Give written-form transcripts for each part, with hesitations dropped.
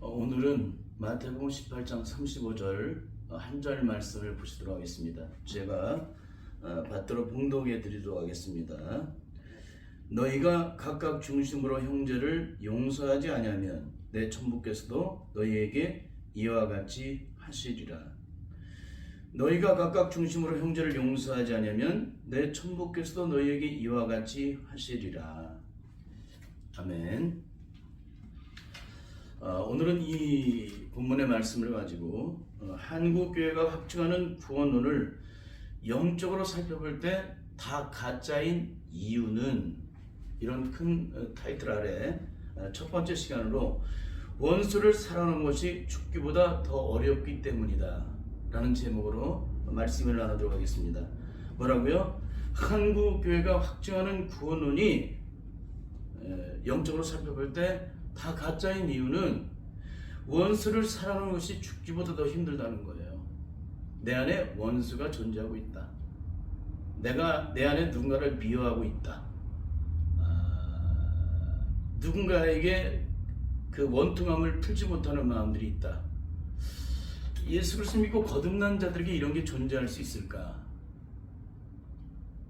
오늘은 마태복음 18장 35절 한 절 말씀을 보시도록 하겠습니다. 제가 받들어 봉독해 드리도록 하겠습니다. 너희가 각각 중심으로 형제를 용서하지 아니하면 내 천부께서도 너희에게 이와 같이 하시리라. 너희가 각각 중심으로 형제를 용서하지 아니하면 내 천부께서도 너희에게 이와 같이 하시리라. 아멘. 오늘은 이 본문의 말씀을 가지고 한국교회가 확증하는 구원론을 영적으로 살펴볼 때 다 가짜인 이유는, 이런 큰 타이틀 아래 첫 번째 시간으로 원수를 사랑하는 것이 죽기보다 더 어렵기 때문이다 라는 제목으로 말씀을 나누도록 하겠습니다. 뭐라고요? 한국교회가 확증하는 구원론이 영적으로 살펴볼 때 다 가짜인 이유는 원수를 사랑하는 것이 죽기보다 더 힘들다는 거예요. 내 안에 원수가 존재하고 있다. 내가 내 안에 누군가를 미워하고 있다. 누군가에게 그 원통함을 풀지 못하는 마음들이 있다. 예수 그리스도 믿고 거듭난 자들에게 이런 게 존재할 수 있을까?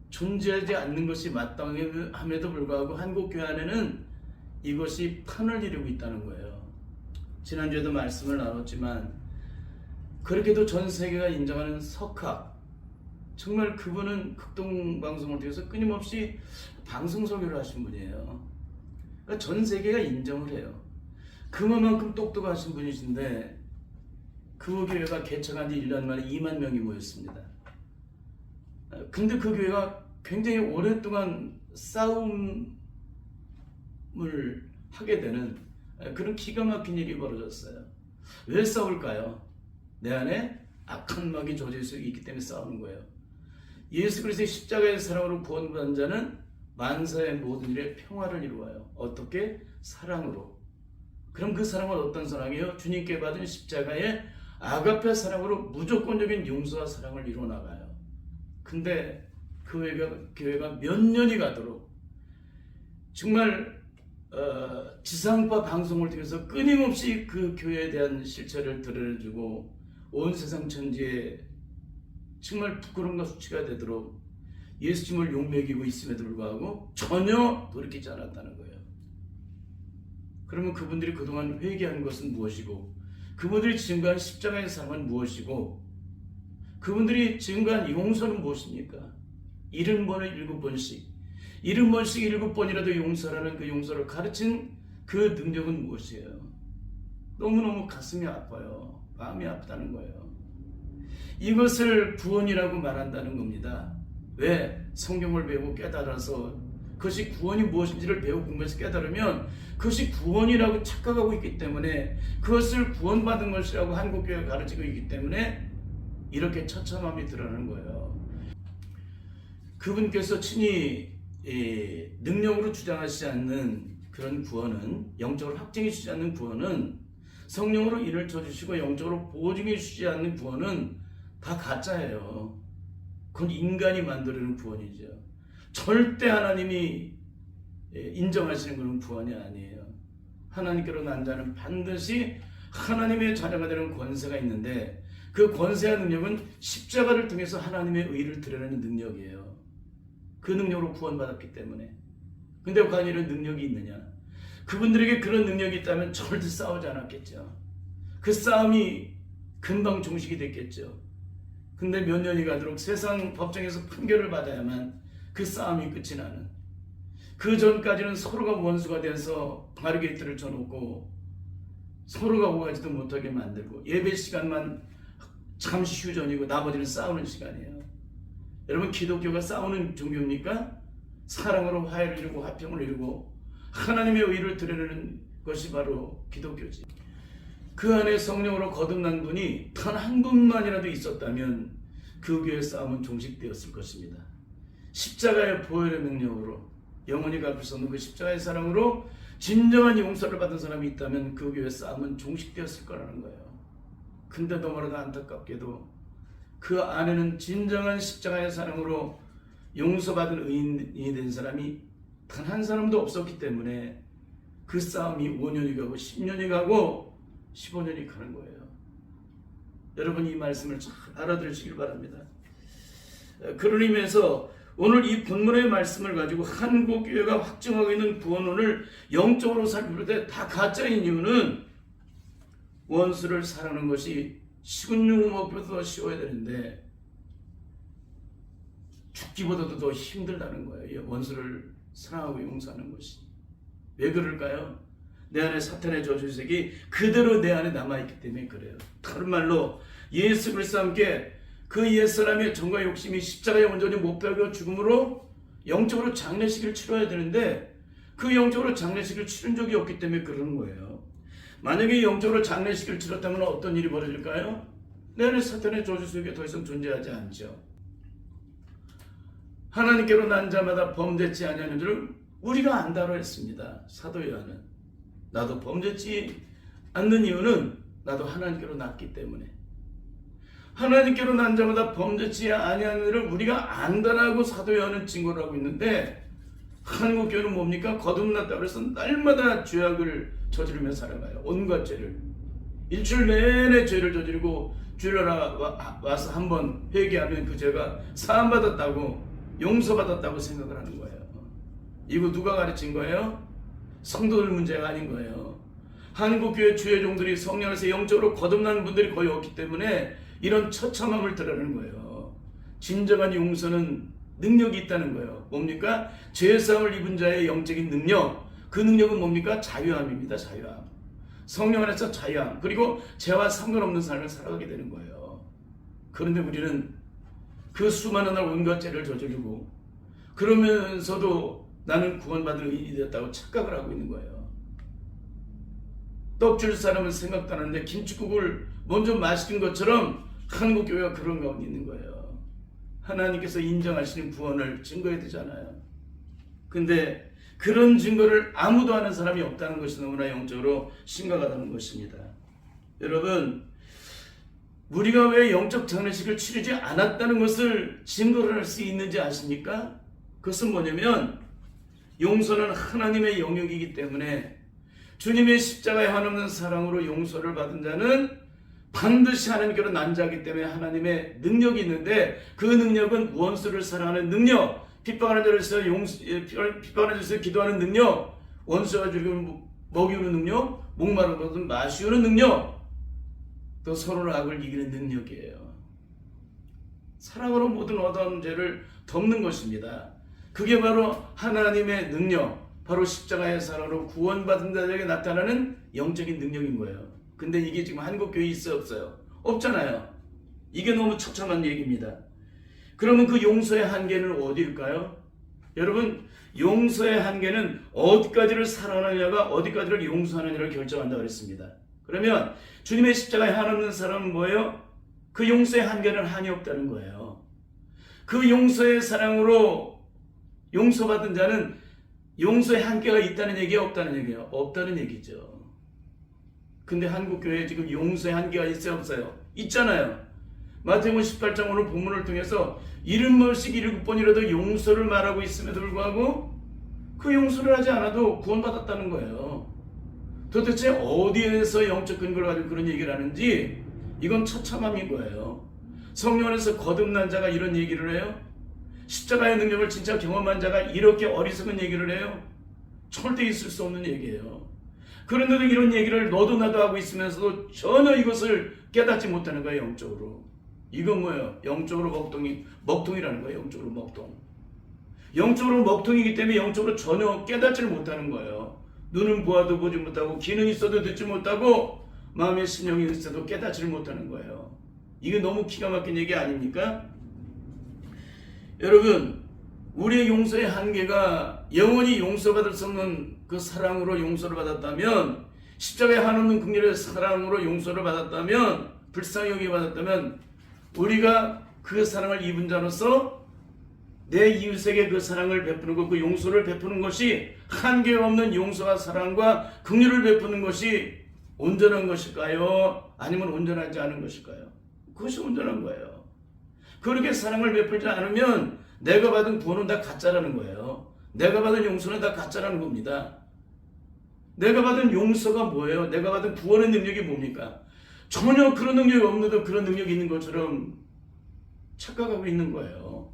존재하지 않는 것이 마땅함에도 불구하고 한국교회 안에는 이것이 판을 이루고 있다는 거예요. 지난주에도 말씀을 나눴지만 그렇게도 전 세계가 인정하는 석학, 정말 그분은 극동방송을 통해서 끊임없이 방송 설교를 하신 분이에요. 그러니까 전 세계가 인정을 해요. 그만큼 똑똑하신 분이신데 그 교회가 개척한 지 1년 만에 2만 명이 모였습니다. 근데 그 교회가 굉장히 오랫동안 싸움을 하게 되는 그런 기가 막힌 일이 벌어졌어요. 왜 싸울까요? 내 안에 악한 막이 조질 수 있기 때문에 싸우는 거예요. 예수 그리스도의 십자가의 사랑으로 구원받은 자는 만사의 모든 일에 평화를 이루어요. 어떻게? 사랑으로. 그럼 그 사랑은 어떤 사랑이에요? 주님께 받은 십자가의 아가페 사랑으로 무조건적인 용서와 사랑을 이루어나가요. 근데 그 교회가 몇 년이 가도록 정말 지상파 방송을 통해서 끊임없이 그 교회에 대한 실체를 드러내주고 온 세상 천지에 정말 부끄러움과 수치가 되도록 예수님을 욕먹이고 있음에도 불구하고 전혀 돌이키지 않았다는 거예요. 그러면 그분들이 그동안 회개한 것은 무엇이고, 그분들이 증거한 십자가의 사랑은 무엇이고, 그분들이 증거한 용서는 무엇입니까? 70번을 7번씩, 70번씩 7번이라도 용서라는 그 용서를 가르친 그 능력은 무엇이에요? 너무너무 가슴이 아파요. 마음이 아프다는 거예요. 이것을 구원이라고 말한다는 겁니다. 왜? 성경을 배우고 깨달아서 그것이 구원이 무엇인지를 배우고 공부해서 깨달으면 그것이 구원이라고 착각하고 있기 때문에, 그것을 구원받은 것이라고 한국교회가 가르치고 있기 때문에 이렇게 처참함이 드러나는 거예요. 그분께서 친히 능력으로 주장하시지 않는 그런 구원은, 영적으로 확증해 주지 않는 구원은, 성령으로 일을 쳐주시고 영적으로 보증해 주지 않는 구원은 다 가짜예요. 그건 인간이 만들어낸 구원이죠. 절대 하나님이 인정하시는 그런 구원이 아니에요. 하나님께로 난 자는 반드시 하나님의 자녀가 되는 권세가 있는데, 그 권세와 능력은 십자가를 통해서 하나님의 의를 드러내는 능력이에요. 그 능력으로 구원받았기 때문에. 근데 과연 이런 능력이 있느냐? 그분들에게 그런 능력이 있다면 절대 싸우지 않았겠죠. 그 싸움이 금방 종식이 됐겠죠. 근데 몇 년이 가도록 세상 법정에서 판결을 받아야만 그 싸움이 끝이 나는, 그 전까지는 서로가 원수가 돼서 바리게이트를 쳐놓고 서로가 오가지도 못하게 만들고, 예배 시간만 잠시 휴전이고 나머지는 싸우는 시간이에요. 여러분, 기독교가 싸우는 종교입니까? 사랑으로 화해를 이루고 화평을 이루고 하나님의 의를 드러내는 것이 바로 기독교지. 그 안에 성령으로 거듭난 분이 단 한 분만이라도 있었다면 그 교회의 싸움은 종식되었을 것입니다. 십자가의 보혈의 능력으로 영원히 갚을 수 없는 그 십자가의 사랑으로 진정한 용서를 받은 사람이 있다면 그 교회의 싸움은 종식되었을 거라는 거예요. 근데 너무나도 안타깝게도 그 안에는 진정한 십자가의 사랑으로 용서받은 의인이 된 사람이 단 한 사람도 없었기 때문에 그 싸움이 5년이 가고 10년이 가고 15년이 가는 거예요. 여러분 이 말씀을 잘 알아들으시길 바랍니다. 그런 의미에서 오늘 이 본문의 말씀을 가지고 한국교회가 확증하고 있는 구원론을 영적으로 살펴볼 때 다 가짜인 이유는 원수를 사랑하는 것이 식은죽 먹기보다 더 쉬워야 되는데 죽기보다도 더 힘들다는 거예요. 원수를 사랑하고 용서하는 것이. 왜 그럴까요? 내 안에 사탄의 저주색이 그대로 내 안에 남아있기 때문에 그래요. 다른 말로 예수 그리스도와 함께 그 옛사람의 정과 욕심이 십자가에 온전히 못 박혀 죽음으로 영적으로 장례식을 치러야 되는데 그 영적으로 장례식을 치른 적이 없기 때문에 그러는 거예요. 만약에 영적으로 장례식을 치렀다면 어떤 일이 벌어질까요? 내 안에 사탄의 저주 속에 더 이상 존재하지 않죠. 하나님께로 난 자마다 범죄치 아니하는 줄을 우리가 안다고 했습니다. 사도 요한은. 나도 범죄치 않는 이유는 나도 하나님께로 났기 때문에. 하나님께로 난 자마다 범죄치 아니하는 줄을 우리가 안다라고 사도 요한은 증거를 하고 있는데 한국교회는 뭡니까? 거듭났다고 해서 날마다 죄악을 저지르며 살아가요. 온갖 죄를. 일주일 내내 죄를 저지르고 주일날 와서 한번 회개하면 그 죄가 사함받았다고 용서받았다고 생각을 하는 거예요. 이거 누가 가르친 거예요? 성도들 문제가 아닌 거예요. 한국교회 주회종들이 성령 안에서 영적으로 거듭나는 분들이 거의 없기 때문에 이런 처참함을 드러내는 거예요. 진정한 용서는 능력이 있다는 거예요. 뭡니까? 죄사함을 입은 자의 영적인 능력. 그 능력은 뭡니까? 자유함입니다. 자유함. 성령 안에서 자유함. 그리고 죄와 상관없는 삶을 살아가게 되는 거예요. 그런데 우리는 그 수많은 날 온갖 죄를 저지르고 그러면서도 나는 구원받을 의인이 되었다고 착각을 하고 있는 거예요. 떡 줄 사람은 생각도 안 하는데 김치국을 먼저 마시는 것처럼 한국교회가 그런 가운데 있는 거예요. 하나님께서 인정하시는 구원을 증거해야 되잖아요. 근데 그런 증거를 아무도 아는 사람이 없다는 것이 너무나 영적으로 심각하다는 것입니다. 여러분, 우리가 왜 영적 장례식을 치르지 않았다는 것을 증거를 할 수 있는지 아십니까? 그것은 뭐냐면 용서는 하나님의 영역이기 때문에 주님의 십자가에 한없는 사랑으로 용서를 받은 자는 반드시 하나님께로 난 자이기 때문에 하나님의 능력이 있는데 그 능력은 원수를 사랑하는 능력, 핍박하는 자를 위해서 기도하는 능력, 원수가 죽이면 먹이우는 능력, 목마른 것은 마시우는 능력, 또 서로의 악을 이기는 능력이에요. 사랑으로 모든 어두운 죄를 덮는 것입니다. 그게 바로 하나님의 능력, 바로 십자가의 사랑으로 구원받은 자에게 나타나는 영적인 능력인 거예요. 근데 이게 지금 한국교회에 있어 없어요? 없잖아요. 이게 너무 처참한 얘기입니다. 그러면 그 용서의 한계는 어디일까요? 여러분, 용서의 한계는 어디까지를 사랑하느냐가 어디까지를 용서하느냐를 결정한다고 그랬습니다. 그러면 주님의 십자가에 한없는 사랑은 뭐예요? 그 용서의 한계는 한이 없다는 거예요. 그 용서의 사랑으로 용서받은 자는 용서의 한계가 있다는 얘기예요? 없다는 얘기예요? 없다는 얘기죠. 근데 한국교회에 지금 용서의 한계가 있어요? 없어요? 있잖아요. 마태복음 18장 오늘 본문을 통해서 70번씩 7번이라도 용서를 말하고 있음에도 불구하고 그 용서를 하지 않아도 구원받았다는 거예요. 도대체 어디에서 영적 근거를 가지고 그런 얘기를 하는지 이건 처참함인 거예요. 성령 안에서 거듭난 자가 이런 얘기를 해요? 십자가의 능력을 진짜 경험한 자가 이렇게 어리석은 얘기를 해요? 절대 있을 수 없는 얘기예요. 그런데도 이런 얘기를 너도 나도 하고 있으면서도 전혀 이것을 깨닫지 못하는 거예요. 영적으로. 이건 뭐예요? 영적으로 먹통이라는 거예요. 영적으로 먹통. 영적으로 먹통이기 때문에 영적으로 전혀 깨닫지를 못하는 거예요. 눈은 보아도 보지 못하고 귀는 있어도 듣지 못하고 마음의 심령이 있어도 깨닫지를 못하는 거예요. 이게 너무 기가 막힌 얘기 아닙니까? 여러분, 우리의 용서의 한계가 영원히 용서받을 수 없는 그 사랑으로 용서를 받았다면, 십자가에 한없는 긍휼의 사랑으로 용서를 받았다면, 불쌍히 여기게 받았다면 우리가 그 사랑을 입은 자로서 내 이웃에게 그 사랑을 베푸는 것, 그 용서를 베푸는 것이 한계 없는 용서와 사랑과 긍휼을 베푸는 것이 온전한 것일까요? 아니면 온전하지 않은 것일까요? 그것이 온전한 거예요. 그렇게 사랑을 베풀지 않으면 내가 받은 구원은 다 가짜라는 거예요. 내가 받은 용서는 다 가짜라는 겁니다. 내가 받은 용서가 뭐예요? 내가 받은 구원의 능력이 뭡니까? 전혀 그런 능력이 없는데도 그런 능력이 있는 것처럼 착각하고 있는 거예요.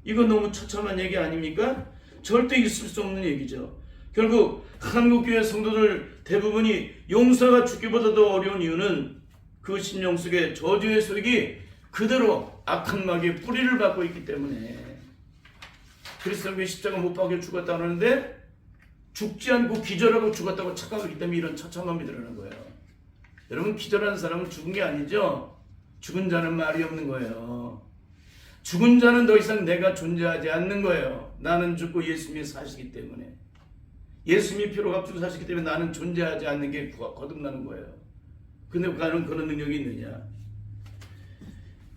이건 너무 처참한 얘기 아닙니까? 절대 있을 수 없는 얘기죠. 결국 한국교회 성도들 대부분이 용서가 죽기보다도 어려운 이유는 그 심령 속에 저주의 소리가 그대로 악한 마귀의 뿌리를 받고 있기 때문에. 그리스도의 십자가 못 박혀 죽었다 그러는데 죽지 않고 기절하고 죽었다고 착각하기 때문에 이런 처참함이 드러나는 거예요. 여러분, 기절한 사람은 죽은 게 아니죠. 죽은 자는 말이 없는 거예요. 죽은 자는 더 이상 내가 존재하지 않는 거예요. 나는 죽고 예수님이 사시기 때문에. 예수님이 피로 값주고 사시기 때문에 나는 존재하지 않는 게 거듭나는 거예요. 근데 과연 그런 능력이 있느냐?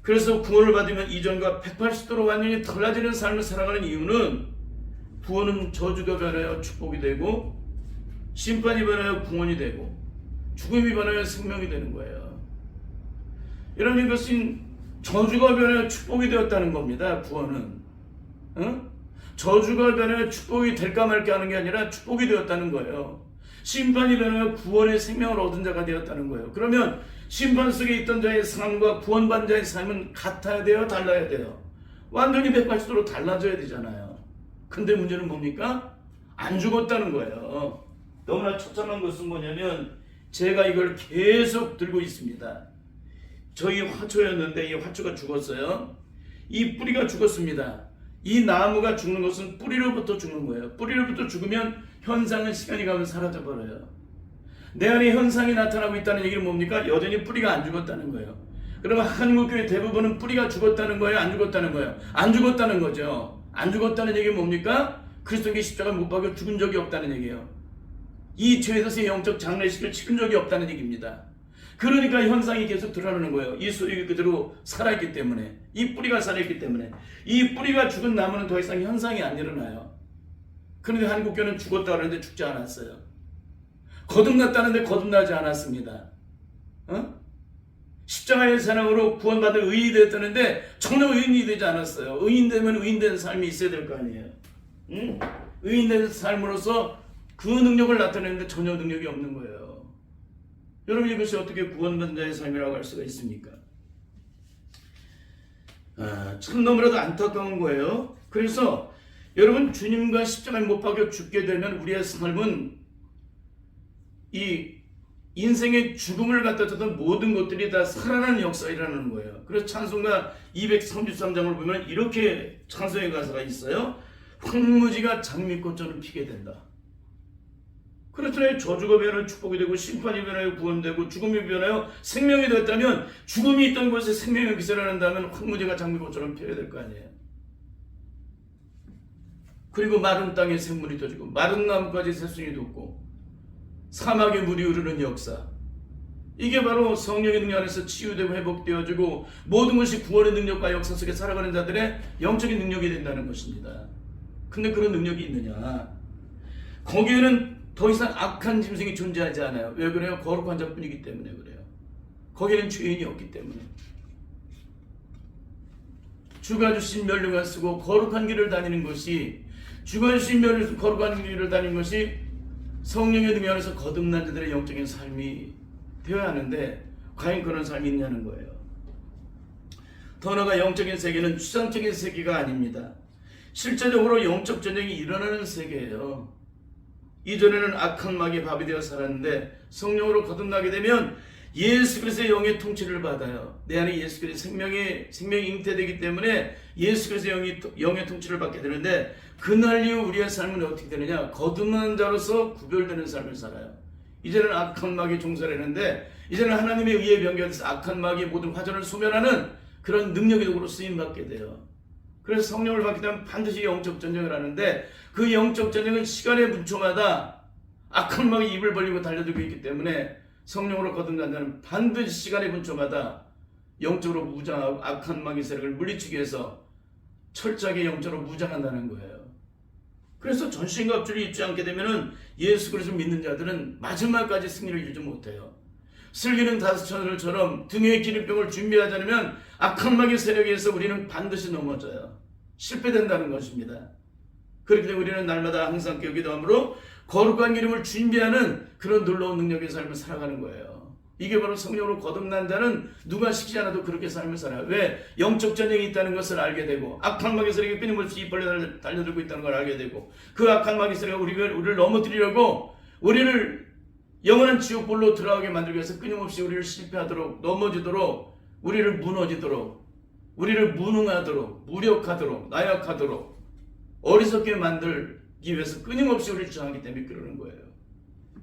그래서 구원을 받으면 이전과 180도로 완전히 달라지는 삶을 살아가는 이유는 구원은 저주가 변하여 축복이 되고 심판이 변하여 구원이 되고 죽음이 변하여 생명이 되는 거예요. 여러분, 이것은 저주가 변하여 축복이 되었다는 겁니다. 구원은. 저주가 변하여 축복이 될까 말까 하는 게 아니라 축복이 되었다는 거예요. 심판이 변하여 구원의 생명을 얻은 자가 되었다는 거예요. 그러면 심판 속에 있던 자의 삶과 구원받은 자의 삶은 같아야 돼요? 달라야 돼요? 완전히 180도로 달라져야 되잖아요. 근데 문제는 뭡니까? 안 죽었다는 거예요. 너무나 처참한 것은 뭐냐면 제가 이걸 계속 들고 있습니다. 저희 화초였는데 이 화초가 죽었어요. 이 뿌리가 죽었습니다. 이 나무가 죽는 것은 뿌리로부터 죽는 거예요. 뿌리로부터 죽으면 현상은 시간이 가면 사라져버려요. 내 안에 현상이 나타나고 있다는 얘기는 뭡니까? 여전히 뿌리가 안 죽었다는 거예요. 그러면 한국교회 대부분은 뿌리가 죽었다는 거예요? 안 죽었다는 거예요? 안 죽었다는 거죠. 안 죽었다는 얘기는 뭡니까? 그리스도께 십자가 못 박혀 죽은 적이 없다는 얘기예요. 이 죄에서의 영적 장례식을 치른 적이 없다는 얘기입니다. 그러니까 현상이 계속 드러나는 거예요. 이 소리가 그대로 살아있기 때문에, 이 뿌리가 살아있기 때문에. 이 뿌리가 죽은 나무는 더 이상 현상이 안 일어나요. 그런데 한국교회는 죽었다 그러는데 죽지 않았어요. 거듭났다는데 거듭나지 않았습니다. 십자가의 사랑으로 구원받을 의인이 됐다는데 전혀 의인이 되지 않았어요. 의인되면 의인된 삶이 있어야 될 거 아니에요. 의인된 삶으로서 그 능력을 나타내는데 전혀 능력이 없는 거예요. 여러분, 이것이 어떻게 구원받은 자의 삶이라고 할 수가 있습니까? 참 너무나도 안타까운 거예요. 그래서 여러분, 주님과 십자가에 못 박혀 죽게 되면 우리의 삶은 이 인생의 죽음을 갖다 줬던 모든 것들이 다 살아나는 역사가 일어나는 거예요. 그래서 찬송가 233장을 보면 이렇게 찬송의 가사가 있어요. 황무지가 장미꽃처럼 피게 된다. 그렇잖아요. 저주가 변하여 축복이 되고 심판이 변하여 구원되고 죽음이 변하여 생명이 되었다면 죽음이 있던 곳에 생명의 기세를 한다면 황무지가 장미꽃처럼 피어야 될 거 아니에요. 그리고 마른 땅에 샘물이 터지고 마른 나무까지 새순이 돋고 사막에 물이 흐르는 역사. 이게 바로 성령의 능력 안에서 치유되고 회복되어지고 모든 것이 구원의 능력과 역사 속에 살아가는 자들의 영적인 능력이 된다는 것입니다. 근데 그런 능력이 있느냐? 거기에는 더 이상 악한 짐승이 존재하지 않아요. 왜 그래요? 거룩한 자뿐이기 때문에 그래요. 거기에는 죄인이 없기 때문에. 주가 주신 멸류관 쓰고 거룩한 길을 다니는 것이, 주가 주신 멸류관 거룩한 길을 다니는 것이 성령의 능력 안에서 거듭난 자들의 영적인 삶이 되어야 하는데 과연 그런 삶이 있냐는 거예요. 더 나아가 영적인 세계는 추상적인 세계가 아닙니다. 실제적으로 영적 전쟁이 일어나는 세계예요. 이전에는 악한 마귀의 밥이 되어 살았는데 성령으로 거듭나게 되면 예수 그리스도의 영의 통치를 받아요. 내 안에 예수 그리스도의 생명이 잉태되기 때문에 예수 그리스도의 영의 통치를 받게 되는데 그날 이후 우리의 삶은 어떻게 되느냐? 거듭난 자로서 구별되는 삶을 살아요. 이제는 악한 마귀의 종살이 했는데 이제는 하나님의 의에 변경돼서 악한 마귀의 모든 화전을 소멸하는 그런 능력의 도구로 쓰임받게 돼요. 그래서 성령을 받게 되면 반드시 영적 전쟁을 하는데 그 영적 전쟁은 시간의 문초마다 악한 마귀 입을 벌리고 달려들고 있기 때문에 성령으로 거듭난 자는 반드시 시간의 문초마다 영적으로 무장하고 악한 마귀 세력을 물리치기 위해서 철저하게 영적으로 무장한다는 거예요. 그래서 전신갑주를 입지 않게 되면 예수 그리스도를 믿는 자들은 마지막까지 승리를 이루지 못해요. 슬기는 다스처럼 등에 기름병을 준비하지 않으면 악한 마귀 세력에 의해서 우리는 반드시 넘어져요. 실패된다는 것입니다. 그렇기 때문에 우리는 날마다 항상 기도함으로 거룩한 이름을 준비하는 그런 놀라운 능력의 삶을 살아가는 거예요. 이게 바로 성령으로 거듭난 자는 누가 시키지 않아도 그렇게 삶을 살아요. 왜? 영적 전쟁이 있다는 것을 알게 되고 악한 마귀 세력이 끊임없이 입벌려 달려들고 있다는 걸 알게 되고 그 악한 마귀 세력이 우리를 넘어뜨리려고 우리를 영원한 지옥불로 들어가게 만들기 위해서 끊임없이 우리를 실패하도록 넘어지도록 우리를 무너지도록 우리를 무능하도록 무력하도록 나약하도록 어리석게 만들기 위해서 끊임없이 우리를 저항하기 때문에 그러는 거예요.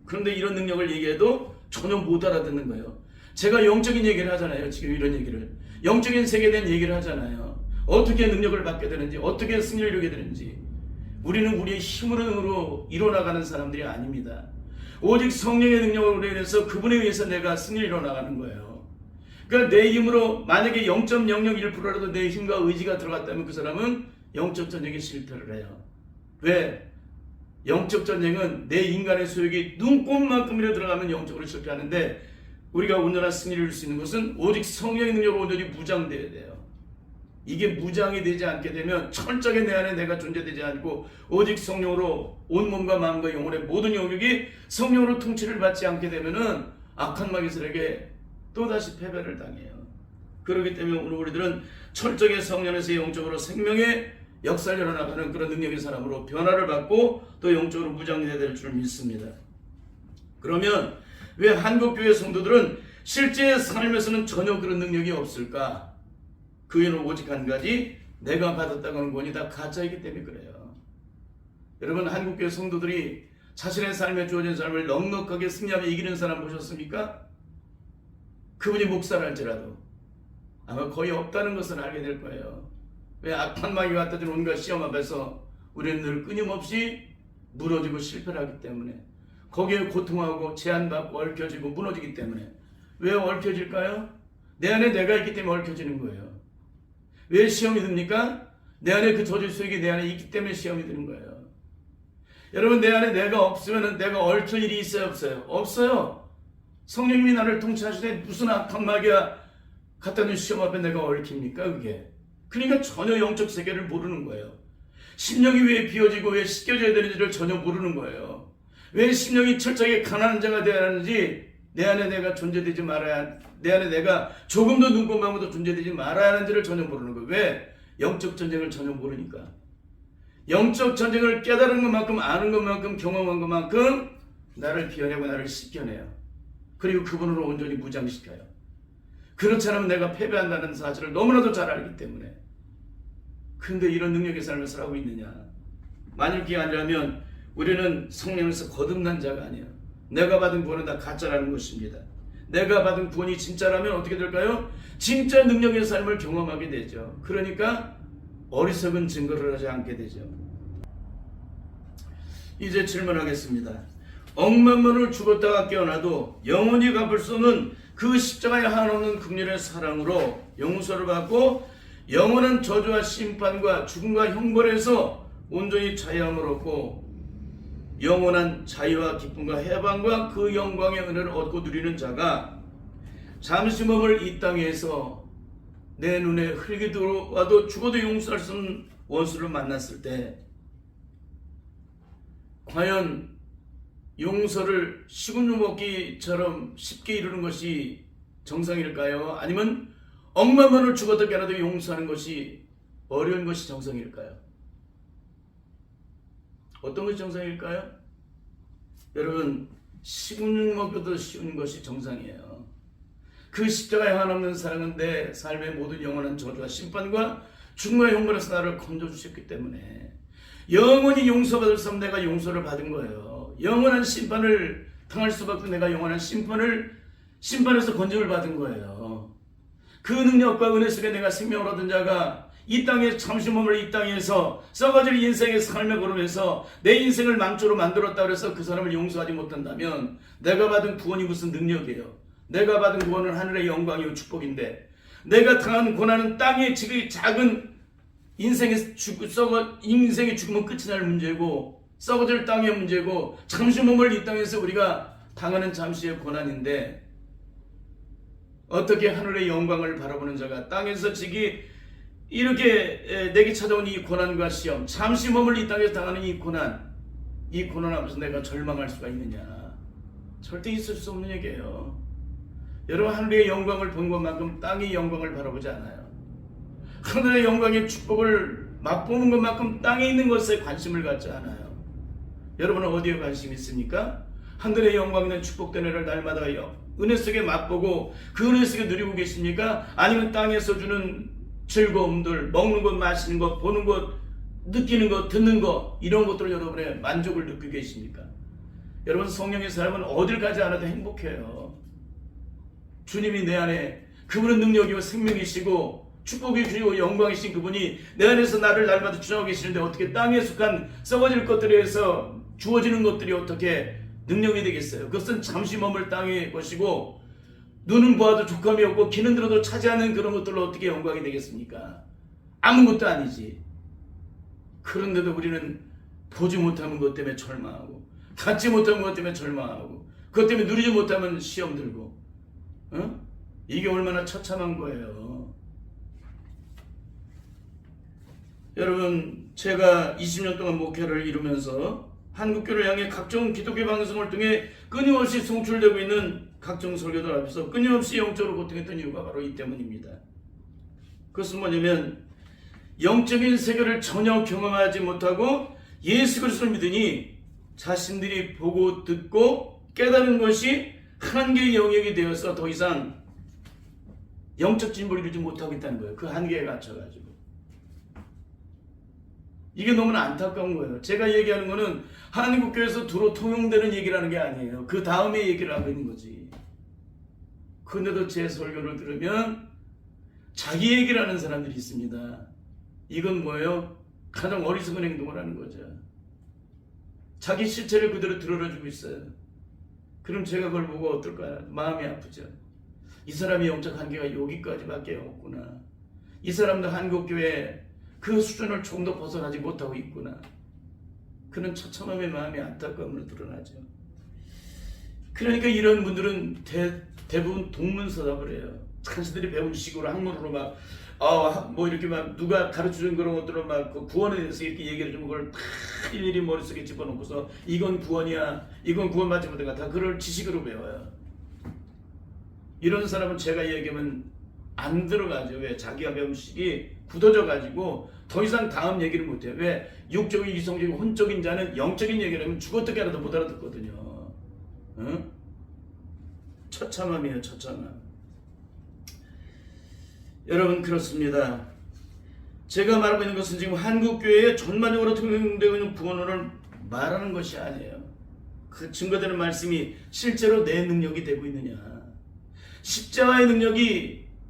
그런데 이런 능력을 얘기해도 전혀 못 알아듣는 거예요. 제가 영적인 얘기를 하잖아요. 지금 이런 얘기를 영적인 세계에 대한 얘기를 하잖아요. 어떻게 능력을 받게 되는지 어떻게 승리를 이루게 되는지 우리는 우리의 힘으로 이뤄나가는 사람들이 아닙니다. 오직 성령의 능력으로 인해서 그분에 의해서 내가 승리를 이뤄나가는 거예요. 그러니까 내 힘으로 만약에 0.001%라도 내 힘과 의지가 들어갔다면 그 사람은 영적 전쟁에 실패를 해요. 왜? 영적 전쟁은 내 인간의 소욕이 눈꼽만큼이라도 들어가면 영적으로 실패하는데 우리가 온전한 승리를 이룰 수 있는 것은 오직 성령의 능력으로 온전히 무장되어야 돼요. 이게 무장이 되지 않게 되면 철저하게 내 안에 내가 존재되지 않고 오직 성령으로 온몸과 마음과 영혼의 모든 영역이 성령으로 통치를 받지 않게 되면은 악한 마귀들에게 또다시 패배를 당해요. 그렇기 때문에 오늘 우리들은 철저하게 성령에서 영적으로 생명의 역사를 일어나가는 그런 능력의 사람으로 변화를 받고 또 영적으로 무장되어야 될 줄 믿습니다. 그러면 왜 한국교회 성도들은 실제 삶에서는 전혀 그런 능력이 없을까? 그 이유는 오직 한 가지, 내가 받았다고 하는 권이 다 가짜이기 때문에 그래요. 여러분, 한국교회 성도들이 자신의 삶에 주어진 삶을 넉넉하게 승리하며 이기는 사람 보셨습니까? 그분이 목사랄지라도 아마 거의 없다는 것을 알게 될 거예요. 왜? 악한 마귀가 갖다 준 온갖 시험 앞에서 우리는 늘 끊임없이 무너지고 실패를 하기 때문에 거기에 고통하고 제한받고 얽혀지고 무너지기 때문에. 왜 얽혀질까요? 내 안에 내가 있기 때문에 얽혀지는 거예요. 왜 시험이 듭니까? 내 안에 그 저주 속이 내 안에 있기 때문에 시험이 드는 거예요. 여러분, 내 안에 내가 없으면 내가 얽힐 일이 있어요 없어요? 없어요. 성령님이 나를 통치하시되 무슨 악한 마귀가 갖다 준 시험 앞에 내가 얽힙니까 그게? 그러니까 전혀 영적 세계를 모르는 거예요. 심령이 왜 비워지고 왜 씻겨져야 되는지를 전혀 모르는 거예요. 왜 심령이 철저하게 가난한 자가 되어야 하는지, 내 안에 내가 존재되지 말아야, 내 안에 내가 조금도 눈꼽만도 존재되지 말아야 하는지를 전혀 모르는 거예요. 왜? 영적 전쟁을 전혀 모르니까. 영적 전쟁을 깨달은 것만큼, 아는 것만큼, 경험한 것만큼 나를 비워내고 나를 씻겨내요. 그리고 그분으로 온전히 무장시켜요. 그렇지 않으면 내가 패배한다는 사실을 너무나도 잘 알기 때문에. 그런데 이런 능력의 삶을 살아가고 있느냐? 만일 그게 아니라면 우리는 성령에서 거듭난 자가 아니에요. 내가 받은 구원은 다 가짜라는 것입니다. 내가 받은 구원이 진짜라면 어떻게 될까요? 진짜 능력의 삶을 경험하게 되죠. 그러니까 어리석은 증거를 하지 않게 되죠. 이제 질문하겠습니다. 억만 번을 죽었다가 깨어나도 영원히 갚을 수 없는 그 십자가에 한없는 긍휼의 사랑으로 용서를 받고 영원한 저주와 심판과 죽음과 형벌에서 온전히 자유함을 얻고 영원한 자유와 기쁨과 해방과 그 영광의 은혜를 얻고 누리는 자가 잠시 머물 이 땅에서 내 눈에 흙이 들어와도 죽어도 용서할 수 없는 원수를 만났을 때 과연 용서를 식은죽 먹기처럼 쉽게 이루는 것이 정상일까요? 아니면 억만 번을 죽어도 깨어나도 용서하는 것이 어려운 것이 정상일까요? 어떤 것이 정상일까요? 여러분, 식은죽 먹기도 쉬운 것이 정상이에요. 그 십자가에 한없는 사랑은 내 삶의 모든 영원한 저주와 심판과 죽음과 형벌에서 나를 건져주셨기 때문에 영원히 용서받을 수 없는 내가 용서를 받은 거예요. 영원한 심판을 당할 수밖에 없는 내가 영원한 심판에서 건짐을 받은 거예요. 그 능력과 은혜 속에 내가 생명을 얻은 자가 이 땅에 잠시 머물 이 땅에서 썩어질 인생의 삶의 걸음에서 내 인생을 망조로 만들었다 그래서 그 사람을 용서하지 못한다면 내가 받은 구원이 무슨 능력이에요? 내가 받은 구원은 하늘의 영광이요 축복인데 내가 당한 고난은 땅의 지극히 작은 인생의 죽음은 끝이 날 문제고 썩어질 땅의 문제고 잠시 머물 이 땅에서 우리가 당하는 잠시의 고난인데 어떻게 하늘의 영광을 바라보는 자가 땅에서 지기 이렇게 내게 찾아온 이 고난과 시험 잠시 머물 이 땅에서 당하는 이 고난 이 고난 앞에서 내가 절망할 수가 있느냐? 절대 있을 수 없는 얘기예요. 여러분, 하늘의 영광을 본 것만큼 땅의 영광을 바라보지 않아요. 하늘의 영광의 축복을 맛보는 것만큼 땅에 있는 것에 관심을 갖지 않아요. 여러분은 어디에 관심이 있습니까? 하늘의 영광 있는 축복된 은혜를 날마다 은혜 속에 맛보고 그 은혜 속에 누리고 계십니까? 아니면 땅에서 주는 즐거움들, 먹는 것, 마시는 것, 보는 것, 느끼는 것, 듣는 것, 이런 것들을 여러분의 만족을 느끼고 계십니까? 여러분, 성령의 사람은 어딜 가지 않아도 행복해요. 주님이 내 안에, 그분은 능력이고 생명이시고 축복이시고 영광이신 그분이 내 안에서 나를 날마다 주장하고 계시는데 어떻게 땅에 속한 썩어질 것들에서 주어지는 것들이 어떻게 능력이 되겠어요? 그것은 잠시 머물 땅의 것이고 눈은 보아도 족함이 없고 귀는 들어도 차지하는 그런 것들로 어떻게 영광이 되겠습니까? 아무것도 아니지. 그런데도 우리는 보지 못하는 것 때문에 절망하고 갖지 못하는 것 때문에 절망하고 그것 때문에 누리지 못하면 시험 들고 이게 얼마나 처참한 거예요. 여러분, 제가 20년 동안 목회를 이루면서 한국교를 향해 각종 기독교 방송을 통해 끊임없이 송출되고 있는 각종 설교들 앞에서 끊임없이 영적으로 고통했던 이유가 바로 이 때문입니다. 그것은 뭐냐면 영적인 세계를 전혀 경험하지 못하고 예수 그리스도를 믿으니 자신들이 보고 듣고 깨달은 것이 한계의 영역이 되어서 더 이상 영적 진보를 이루지 못하고 있다는 거예요. 그 한계에 갇혀가지고. 이게 너무나 안타까운 거예요. 제가 얘기하는 거는 한국교회에서 두루 통용되는 얘기라는 게 아니에요. 그 다음에 얘기를 하고 있는 거지. 그런데도 제 설교를 들으면 자기 얘기를 하는 사람들이 있습니다. 이건 뭐예요? 가장 어리석은 행동을 하는 거죠. 자기 실체를 그대로 드러내주고 있어요. 그럼 제가 그걸 보고 어떨까요? 마음이 아프죠. 이 사람의 영적 한계가 여기까지밖에 없구나. 이 사람도 한국교회 그 수준을 조금 더 벗어나지 못하고 있구나. 그런 처참함의 마음이 안타까움으로 드러나죠. 그러니까 이런 분들은 대부분 동문서답을 해요. 자신들이 배운 식으로 학문으로 뭐 이렇게 누가 가르쳐준 그런 것들을 그 구원에 대해서 이렇게 얘기를 좀 그걸 다 일일이 머릿속에 집어넣고서 이건 구원이야, 이건 구원받지 못한가, 다 그걸 지식으로 배워요. 이런 사람은 제가 얘기하면 안 들어가죠. 왜? 자기가 배운 식이 굳어져 가지고 더 이상 다음 얘기를 못해요. 왜? 육적인, 이성적인, 혼적인 자는 영적인 얘기를 하면 죽어떻게 알아도 못 알아듣거든요. 응? 처참함이에요. 처참함. 여러분, 그렇습니다. 제가 말하고 있는 것은 지금 한국교회에 전반적으로 통용되고 있는 구원론을 말하는 것이 아니에요. 그 증거되는 말씀이 실제로 내 능력이 되고 있느냐. 십자가의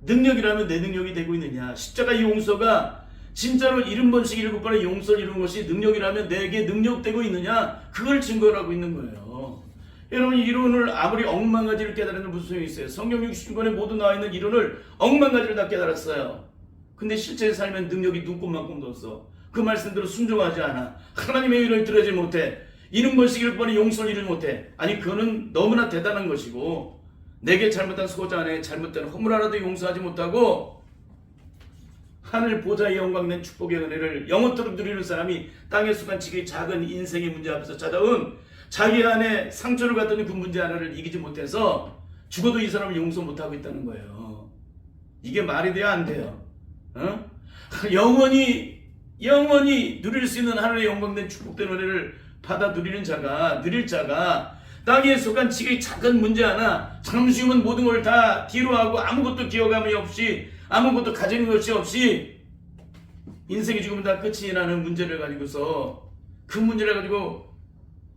능력이라면 내 능력이 되고 있느냐. 십자가 용서가 진짜로 70번씩 7번의 용서를 이루는 것이 능력이라면 내게 능력되고 있느냐. 그걸 증거를 하고 있는 거예요. 여러분, 이론을 아무리 억만가지를 깨달으면 무슨 소용이 있어요? 성경 66권에 모두 나와 있는 이론을 억만가지를 다 깨달았어요. 근데 실제 살면 능력이 눈꼽만큼도 없어. 그 말씀대로 순종하지 않아. 하나님의 의를 들어야지 못해. 70번씩 7번의 용서를 이루지 못해. 아니, 그거는 너무나 대단한 것이고 내게 잘못한 소자 안에 잘못된 허물 하나도 용서하지 못하고 하늘 보좌의 영광된 축복의 은혜를 영원토록 누리는 사람이 땅에 속한 지극히 작은 인생의 문제 앞에서 찾아온 자기 안에 상처를 갖던 그 문제 하나를 이기지 못해서 죽어도 이 사람을 용서 못하고 있다는 거예요. 이게 말이 돼야 안 돼요. 영원히 누릴 수 있는 하늘의 영광된 축복된 은혜를 받아 누릴 자가 땅에 속한 지극히 작은 문제 하나, 잠시 후면 모든 걸 다 뒤로하고 아무것도 기억함이 없이 아무것도 가지는 것이 없이 인생이 죽으면 다 끝이 나는 문제를 가지고서 그 문제를 가지고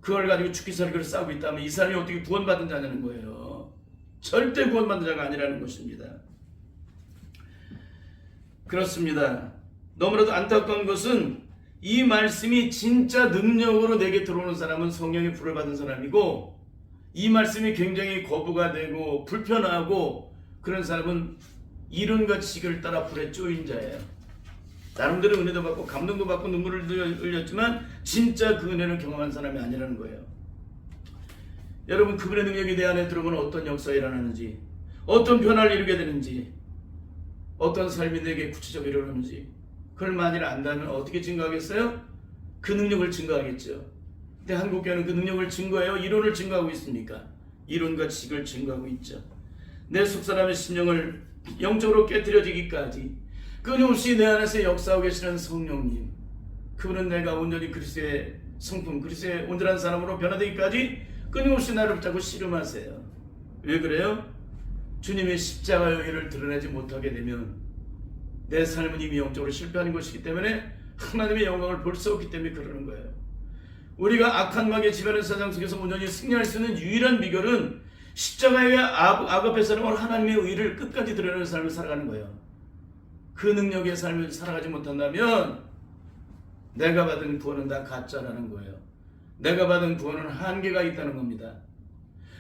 그걸 가지고 죽기 살기를 싸우고 있다면 이 사람이 어떻게 구원받은 자냐는 거예요. 절대 구원받은 자가 아니라는 것입니다. 그렇습니다. 너무나도 안타까운 것은 이 말씀이 진짜 능력으로 내게 들어오는 사람은 성령의 불을 받은 사람이고 이 말씀이 굉장히 거부가 되고 불편하고 그런 사람은 이론과 지식을 따라 불에 쪼인 자예요. 나름대로 은혜도 받고 감동도 받고 눈물을 흘렸지만 진짜 그 은혜를 경험한 사람이 아니라는 거예요. 여러분, 그분의 능력이 내 안에 들어오면 어떤 역사가 일어나는지, 어떤 변화를 이루게 되는지, 어떤 삶이 내게 구체적으로 일어나는지 그걸 만일 안다면 어떻게 증거하겠어요? 그 능력을 증거하겠죠. 근데 한국교회는 그 능력을 증거해요? 이론을 증거하고 있습니까? 이론과 지식을 증거하고 있죠. 내 속사람의 심령을 영적으로 깨뜨려지기까지 끊임없이 내 안에서 역사하고 계시는 성령님, 그분은 내가 온전히 그리스도의 성품, 그리스도의 온전한 사람으로 변화되기까지 끊임없이 나를 붙잡고 씨름하세요. 왜 그래요? 주님의 십자가의 의를 드러내지 못하게 되면 내 삶은 이미 영적으로 실패하는 것이기 때문에 하나님의 영광을 볼 수 없기 때문에 그러는 거예요. 우리가 악한 마귀의 지배하는 세상 속에서 온전히 승리할 수 있는 유일한 비결은 십자가의 악 앞에 살아가는 하나님의 의를 끝까지 드러내는 삶을 살아가는 거예요. 그 능력의 삶을 살아가지 못한다면 내가 받은 구원은 다 가짜라는 거예요. 내가 받은 구원은 한계가 있다는 겁니다.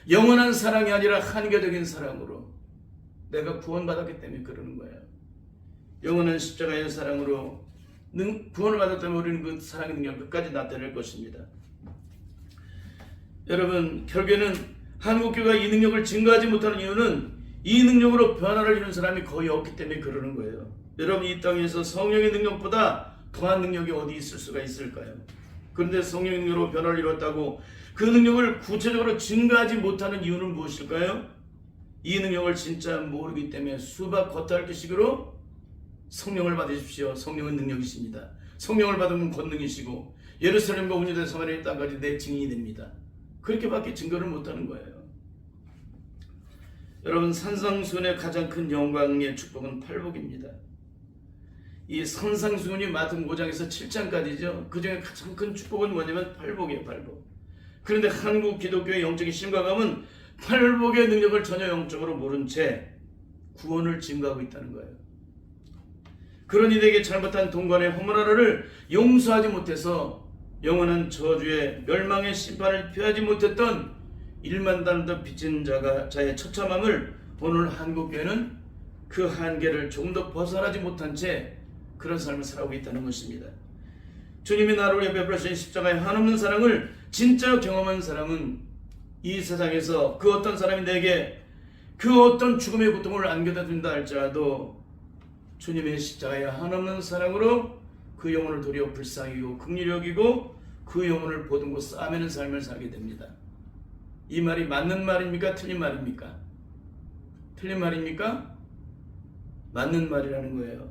영원한 사랑이 아니라 한계적인 사랑으로 내가 구원받았기 때문에 그러는 거예요. 영원한 십자가의 사랑으로 구원을 받았다면 우리는 그 사랑의 능력을 끝까지 나타낼 것입니다. 여러분, 결국에는 한국교회가 이 능력을 증거하지 못하는 이유는 이 능력으로 변화를 이룬 사람이 거의 없기 때문에 그러는 거예요. 여러분, 이 땅에서 성령의 능력보다 더한 능력이 어디 있을 수가 있을까요? 그런데 성령의 능력으로 변화를 이뤘다고 그 능력을 구체적으로 증거하지 못하는 이유는 무엇일까요? 이 능력을 진짜 모르기 때문에 수박 겉핥기식으로 성령을 받으십시오. 성령은 능력이십니다. 성령을 받으면 권능이시고 예루살렘과 온유대 사마리아 땅까지 내 증인이 됩니다. 그렇게밖에 증거를 못하는 거예요. 여러분, 산상수훈의 가장 큰 영광의 축복은 팔복입니다. 이 산상수훈이 마태복음 5장에서 7장까지죠. 그 중에 가장 큰 축복은 뭐냐면 팔복이에요. 팔복. 그런데 한국 기독교의 영적인 심각함은 팔복의 능력을 전혀 영적으로 모른 채 구원을 증거하고 있다는 거예요. 그런 이들에게 잘못한 동관의 허물하라를 용서하지 못해서 영원한 저주의 멸망의 심판을 피하지 못했던 1만 달러 빚진 자의 처참함을 오늘 한국교회는 그 한계를 조금 더 벗어나지 못한 채 그런 삶을 살아오고 있다는 것입니다. 주님이 나를 위해 베풀으신 십자가의 한없는 사랑을 진짜 경험한 사람은 이 세상에서 그 어떤 사람이 내게 그 어떤 죽음의 고통을 안겨다 준다 할지라도 주님의 십자가의 한없는 사랑으로 그 영혼을 도리어 불쌍히 여기고 긍휼히 여기고 그 영혼을 보듬고 싸매는 삶을 살게 됩니다. 이 말이 맞는 말입니까? 틀린 말입니까? 틀린 말입니까? 맞는 말이라는 거예요.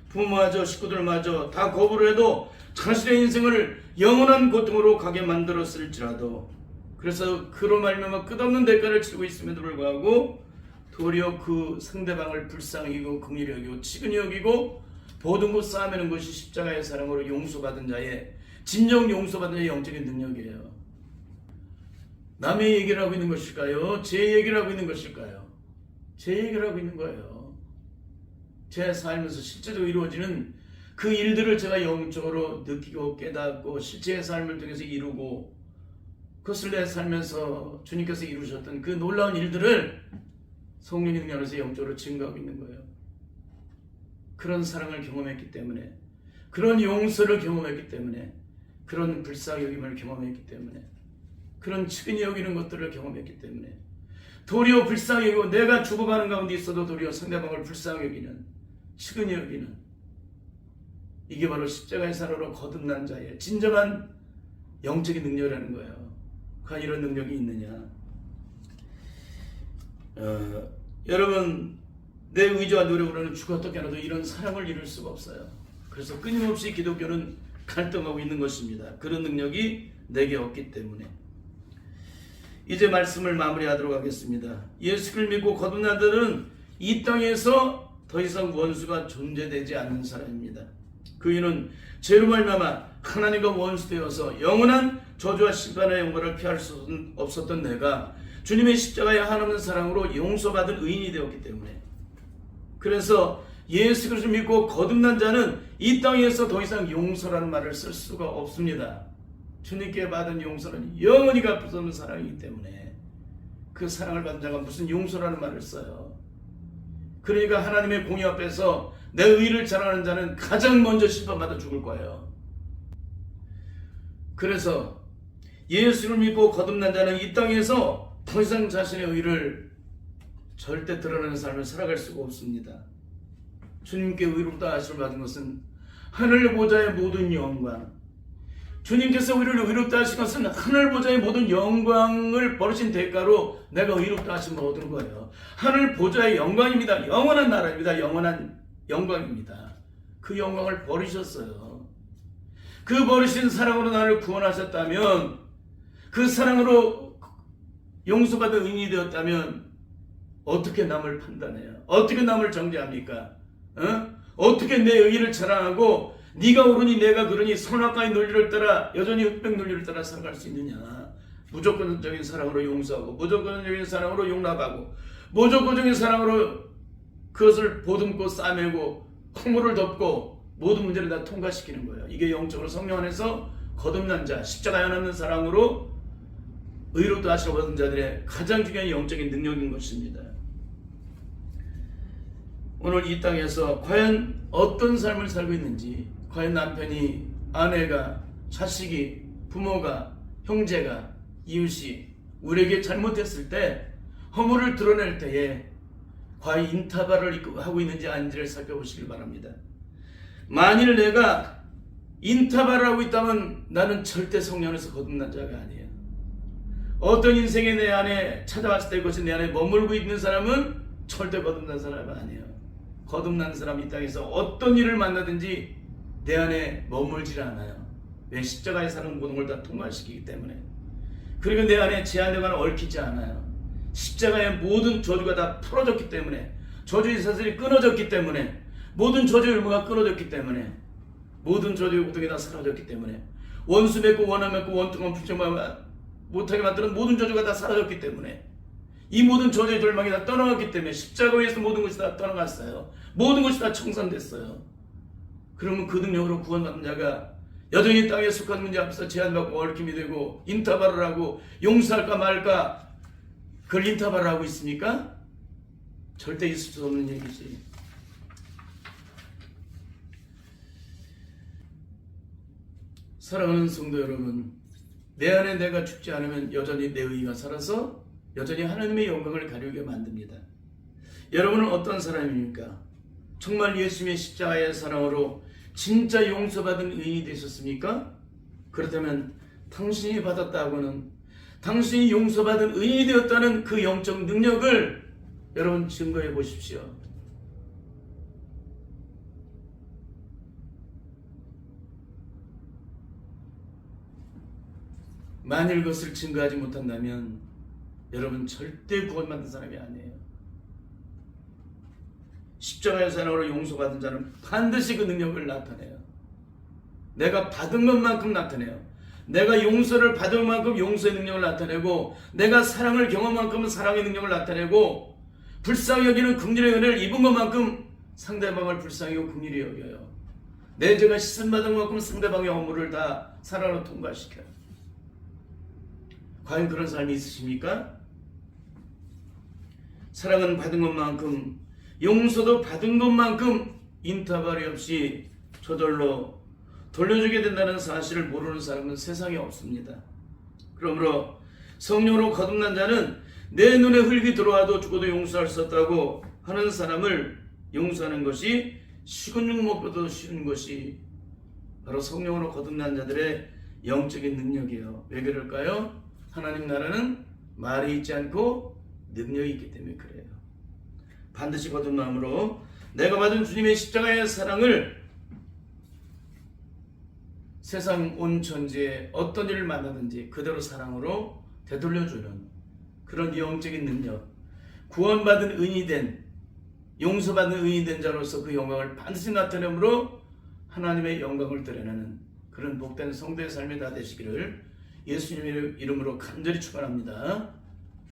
부모마저 식구들마저 다 거부를 해도 자신의 인생을 영원한 고통으로 가게 만들었을지라도, 그래서 그로 말미암아 끝없는 대가를 치르고 있음에도 불구하고 도리어 그 상대방을 불쌍히 여기고 긍휼히 여기고 치근히 여기고 보듬고 싸매는 것이 십자가의 사랑으로 용서받은 자의, 진정 용서받은 자의 영적인 능력이에요. 남의 얘기를 하고 있는 것일까요? 제 얘기를 하고 있는 것일까요? 제 얘기를 하고 있는 거예요. 제 삶에서 실제로 이루어지는 그 일들을 제가 영적으로 느끼고 깨닫고 실제의 삶을 통해서 이루고 그것을 내 삶에서 주님께서 이루셨던 그 놀라운 일들을 성령의 능력 안에서 영적으로 증거하고 있는 거예요. 그런 사랑을 경험했기 때문에, 그런 용서를 경험했기 때문에, 그런 불쌍히 여김을 경험했기 때문에, 그런 측은히 여기는 것들을 경험했기 때문에, 도리어 불쌍히 여기고 내가 죽어가는 가운데 있어도 도리어 상대방을 불쌍히 여기는, 측은히 여기는, 이게 바로 십자가의 사랑으로 거듭난 자의 진정한 영적인 능력이라는 거예요. 과연 이런 능력이 있느냐? 여러분, 내 의지와 노력으로는 죽었다 깨어나도 이런 사랑을 이룰 수가 없어요. 그래서 끊임없이 기독교는 갈등하고 있는 것입니다. 그런 능력이 내게 없기 때문에. 이제 말씀을 마무리하도록 하겠습니다. 예수를 믿고 거듭난 자들은 이 땅에서 더 이상 원수가 존재되지 않는 사람입니다. 그 이유는 죄로 말미암아 하나님과 원수되어서 영원한 저주와 심판의 영광을 피할 수 없었던 내가 주님의 십자가의 한없는 사랑으로 용서받은 의인이 되었기 때문에, 그래서 예수 그리스도를 믿고 거듭난 자는 이 땅에서 더 이상 용서라는 말을 쓸 수가 없습니다. 주님께 받은 용서는 영원히 갚을 수 없는 사랑이기 때문에 그 사랑을 받은 자가 무슨 용서라는 말을 써요. 그러니까 하나님의 공의 앞에서 내 의를 자랑하는 자는 가장 먼저 심판받아 죽을 거예요. 그래서 예수를 믿고 거듭난 자는 이 땅에서 더 이상 자신의 의를 절대 드러내는 삶을 살아갈 수가 없습니다. 주님께 의롭다 하심을 받은 것은 하늘 보좌의 모든 영광, 주님께서 우리를 의롭다 하신 것은 하늘 보좌의 모든 영광을 버리신 대가로 내가 의롭다 하심을 얻은 거예요. 하늘 보좌의 영광입니다. 영원한 나라입니다. 영원한 영광입니다. 그 영광을 버리셨어요. 그 버리신 사랑으로 나를 구원하셨다면, 그 사랑으로 용서받은 의인이 되었다면 어떻게 남을 판단해요? 어떻게 남을 정죄합니까? 어떻게 내 의의를 자랑하고 네가 옳으니 내가 그러니 선악과의 논리를 따라 여전히 흑백 논리를 따라 살아갈 수 있느냐? 무조건적인 사랑으로 용서하고, 무조건적인 사랑으로 용납하고, 무조건적인 사랑으로 그것을 보듬고 싸매고 허물을 덮고 모든 문제를 다 통과시키는 거예요. 이게 영적으로 성령 안에서 거듭난 자, 십자가에 남는 사랑으로 의롭다 하시고 받은 자들의 가장 중요한 영적인 능력인 것입니다. 오늘 이 땅에서 과연 어떤 삶을 살고 있는지, 과연 남편이, 아내가, 자식이, 부모가, 형제가, 이웃이 우리에게 잘못했을 때, 허물을 드러낼 때에 과연 인타발을 하고 있는지 아닌지를 살펴보시길 바랍니다. 만일 내가 인타발을 하고 있다면 나는 절대 성령 안에서 거듭난 자가 아니에요. 어떤 인생이 내 안에 찾아왔을 때 그것이 내 안에 머물고 있는 사람은 절대 거듭난 사람은 아니에요. 거듭난 사람이 이 땅에서 어떤 일을 만나든지 내 안에 머물질 않아요. 왜? 십자가의 사랑 모든 걸 다 통과시키기 때문에. 그리고 내 안에 제한되거나 얽히지 않아요. 십자가의 모든 저주가 다 풀어졌기 때문에, 저주의 사슬이 끊어졌기 때문에, 모든 저주의 의무가 끊어졌기 때문에, 모든 저주의 고통이 다 사라졌기 때문에, 원수 맺고 원한 맺고 원통한 불평만 못하게 만드는 모든 저주가 다 사라졌기 때문에, 이 모든 저주의 절망이 다 떠나갔기 때문에, 십자가 위에서 모든 것이 다 떠나갔어요. 모든 것이 다 청산됐어요. 그러면 그 능력으로 구원받은 자가 여전히 땅에 속한 문제 앞에서 제한받고 얽힘이 되고 인타발을 하고 용서할까 말까 그걸 인타발을 하고 있습니까? 절대 있을 수 없는 얘기지. 사랑하는 성도 여러분, 내 안에 내가 죽지 않으면 여전히 내 의의가 살아서 여전히 하나님의 영광을 가리게 만듭니다. 여러분은 어떤 사람입니까? 정말 예수님의 십자가의 사랑으로 진짜 용서받은 의인이 되셨습니까? 그렇다면 당신이 받았다고는, 당신이 용서받은 의인이 되었다는 그 영적 능력을 여러분 증거해 보십시오. 만일 그것을 증거하지 못한다면 여러분 절대 구원받은 사람이 아니에요. 십자가의 사랑으로 용서받은 자는 반드시 그 능력을 나타내요. 내가 받은 것만큼 나타내요. 내가 용서를 받은 만큼 용서의 능력을 나타내고, 내가 사랑을 경험한 만큼 사랑의 능력을 나타내고, 불쌍히 여기는 긍휼의 은혜를 입은 것만큼 상대방을 불쌍히 여기고 긍휼히 여겨요. 내 죄가 씻음받은 만큼 상대방의 허물을 다 사랑으로 통과시켜요. 과연 그런 삶이 있으십니까? 사랑은 받은 것만큼, 용서도 받은 것만큼 인터벌이 없이 저절로 돌려주게 된다는 사실을 모르는 사람은 세상에 없습니다. 그러므로 성령으로 거듭난 자는 내 눈에 흙이 들어와도 죽어도 용서할 수 없다고 하는 사람을 용서하는 것이 식은 죽먹보다 쉬운 것이 바로 성령으로 거듭난 자들의 영적인 능력이에요. 왜 그럴까요? 하나님 나라는 말이 있지 않고 능력이 있기 때문에 그래요. 반드시 거듭남으로 내가 받은 주님의 십자가의 사랑을 세상 온 천지에 어떤 일을 만나든지 그대로 사랑으로 되돌려주는 그런 영적인 능력, 구원받은 의인이 된, 용서받는 의인이 된 자로서 그 영광을 반드시 나타내므로 하나님의 영광을 드러내는 그런 복된 성도의 삶이 다 되시기를 예수님의 이름으로 간절히 축원합니다.